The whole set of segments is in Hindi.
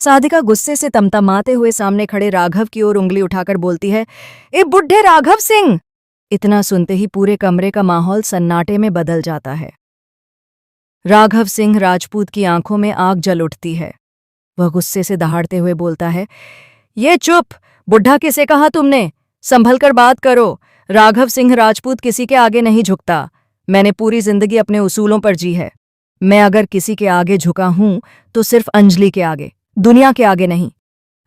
साधिका गुस्से से तमतमाते हुए सामने खड़े राघव की ओर उंगली उठाकर बोलती है, ए बुढ़े राघव सिंह। इतना सुनते ही पूरे कमरे का माहौल सन्नाटे में बदल जाता है। राघव सिंह राजपूत की आंखों में आग जल उठती है। वह गुस्से से दहाड़ते हुए बोलता है, ये चुप, बुढ़ा किसे कहा तुमने? संभल कर बात करो। राघव सिंह राजपूत किसी के आगे नहीं झुकता। मैंने पूरी जिंदगी अपने उसूलों पर जी है। मैं अगर किसी के आगे झुका हूं तो सिर्फ अंजलि के आगे, दुनिया के आगे नहीं।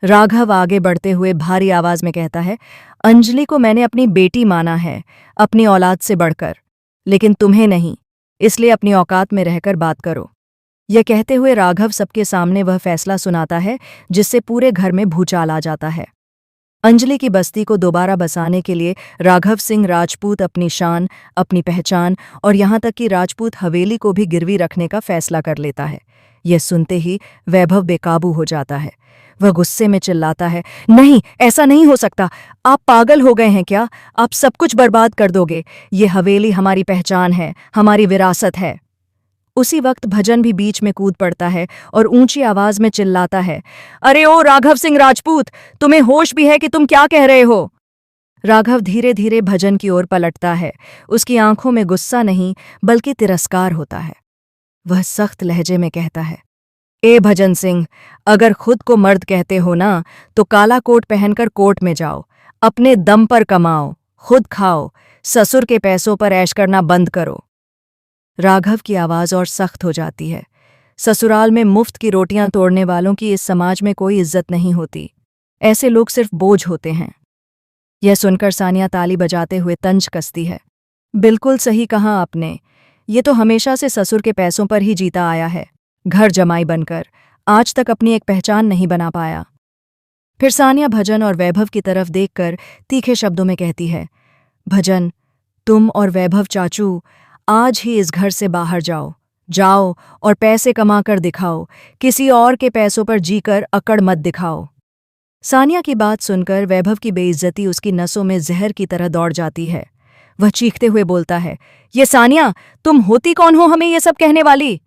राघव आगे बढ़ते हुए भारी आवाज में कहता है, अंजलि को मैंने अपनी बेटी माना है, अपनी औलाद से बढ़कर, लेकिन तुम्हें नहीं, इसलिए अपनी औकात में रहकर बात करो। यह कहते हुए राघव सबके सामने वह फैसला सुनाता है जिससे पूरे घर में भूचाल आ जाता है। अंजलि की बस्ती को दोबारा बसाने के लिए राघव सिंह राजपूत अपनी शान, अपनी पहचान और यहाँ तक कि राजपूत हवेली को भी गिरवी रखने का फैसला कर लेता है। यह सुनते ही वैभव बेकाबू हो जाता है। वह गुस्से में चिल्लाता है, नहीं, ऐसा नहीं हो सकता। आप पागल हो गए हैं क्या? आप सब कुछ बर्बाद कर दोगे। ये हवेली हमारी पहचान है, हमारी विरासत है। उसी वक्त भजन भी बीच में कूद पड़ता है और ऊंची आवाज में चिल्लाता है, अरे ओ राघव सिंह राजपूत, तुम्हें होश भी है कि तुम क्या कह रहे हो? राघव धीरे धीरे भजन की ओर पलटता है। उसकी आंखों में गुस्सा नहीं बल्कि तिरस्कार होता है। वह सख्त लहजे में कहता है, ए भजन सिंह, अगर खुद को मर्द कहते हो ना, तो काला कोट पहनकर कोर्ट में जाओ, अपने दम पर कमाओ, खुद खाओ, ससुर के पैसों पर ऐश करना बंद करो। राघव की आवाज और सख्त हो जाती है। ससुराल में मुफ्त की रोटियां तोड़ने वालों की इस समाज में कोई इज्जत नहीं होती। ऐसे लोग सिर्फ बोझ होते हैं। यह सुनकर सानिया ताली बजाते हुए तंज कसती है, बिल्कुल सही कहा आपने। ये तो हमेशा से ससुर के पैसों पर ही जीता आया है, घर जमाई बनकर, आज तक अपनी एक पहचान नहीं बना पाया। फिर सानिया भजन और वैभव की तरफ देखकर तीखे शब्दों में कहती है, भजन, तुम और वैभव चाचू आज ही इस घर से बाहर जाओ, जाओ और पैसे कमाकर दिखाओ, किसी और के पैसों पर जीकर अकड़ मत दिखाओ। सानिया की बात सुनकर वैभव की बेइज्जती उसकी नसों में जहर की तरह दौड़ जाती है। वह चीखते हुए बोलता है, ये सानिया, तुम होती कौन हो हमें ये सब कहने वाली?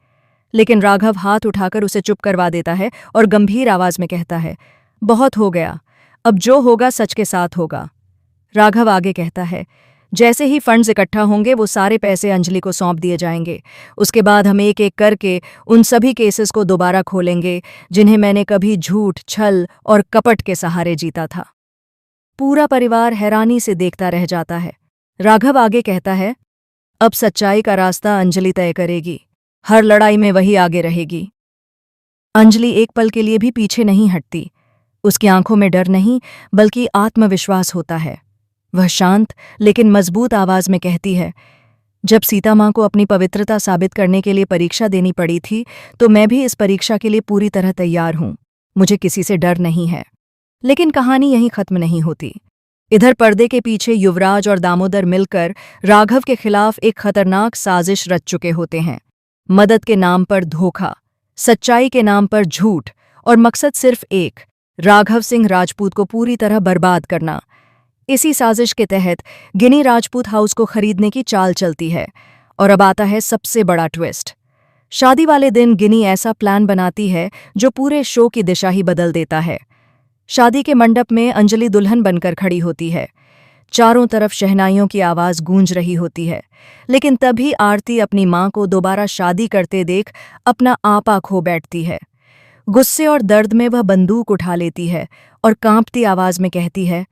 लेकिन राघव हाथ उठाकर उसे चुप करवा देता है और गंभीर आवाज में कहता है, बहुत हो गया, अब जो होगा सच के साथ होगा। राघव आगे कहता है, जैसे ही फंड्स इकट्ठा होंगे वो सारे पैसे अंजलि को सौंप दिए जाएंगे। उसके बाद हम एक एक करके उन सभी केसेस को दोबारा खोलेंगे जिन्हें मैंने कभी झूठ, छल और कपट के सहारे जीता था। पूरा परिवार हैरानी से देखता रह जाता है। राघव आगे कहता है, अब सच्चाई का रास्ता अंजलि तय करेगी, हर लड़ाई में वही आगे रहेगी। अंजलि एक पल के लिए भी पीछे नहीं हटती। उसकी आंखों में डर नहीं बल्कि आत्मविश्वास होता है। वह शांत लेकिन मजबूत आवाज में कहती है, जब सीता मां को अपनी पवित्रता साबित करने के लिए परीक्षा देनी पड़ी थी तो मैं भी इस परीक्षा के लिए पूरी तरह तैयार हूं। मुझे किसी से डर नहीं है। लेकिन कहानी यहीं खत्म नहीं होती। इधर पर्दे के पीछे युवराज और दामोदर मिलकर राघव के खिलाफ एक खतरनाक साजिश रच चुके होते हैं। मदद के नाम पर धोखा, सच्चाई के नाम पर झूठ, और मकसद सिर्फ एक, राघव सिंह राजपूत को पूरी तरह बर्बाद करना। इसी साजिश के तहत गिनी राजपूत हाउस को खरीदने की चाल चलती है। और अब आता है सबसे बड़ा ट्विस्ट। शादी वाले दिन गिनी ऐसा प्लान बनाती है जो पूरे शो की दिशा ही बदल देता है। शादी के मंडप में अंजलि दुल्हन बनकर खड़ी होती है। चारों तरफ शहनाइयों की आवाज गूंज रही होती है। लेकिन तभी आरती अपनी मां को दोबारा शादी करते देख अपना आपा खो बैठती है। गुस्से और दर्द में वह बंदूक उठा लेती है और कांपती आवाज में कहती है,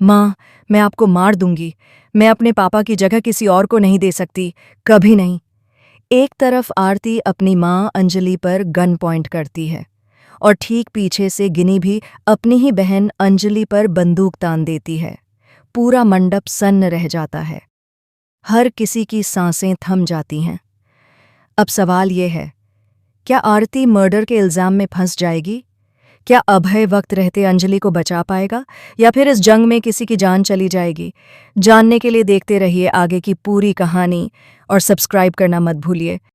मां, मैं आपको मार दूंगी। मैं अपने पापा की जगह किसी और को नहीं दे सकती, कभी नहीं। एक तरफ आरती अपनी मां अंजलि पर गन पॉइंट करती है और ठीक पीछे से गिनी भी अपनी ही बहन अंजलि पर बंदूक तान देती है। पूरा मंडप सन्न रह जाता है। हर किसी की सांसें थम जाती हैं। अब सवाल ये है, क्या आरती मर्डर के इल्जाम में फंस जाएगी? क्या अभय वक्त रहते अंजलि को बचा पाएगा या फिर इस जंग में किसी की जान चली जाएगी? जानने के लिए देखते रहिए आगे की पूरी कहानी और सब्सक्राइब करना मत भूलिए।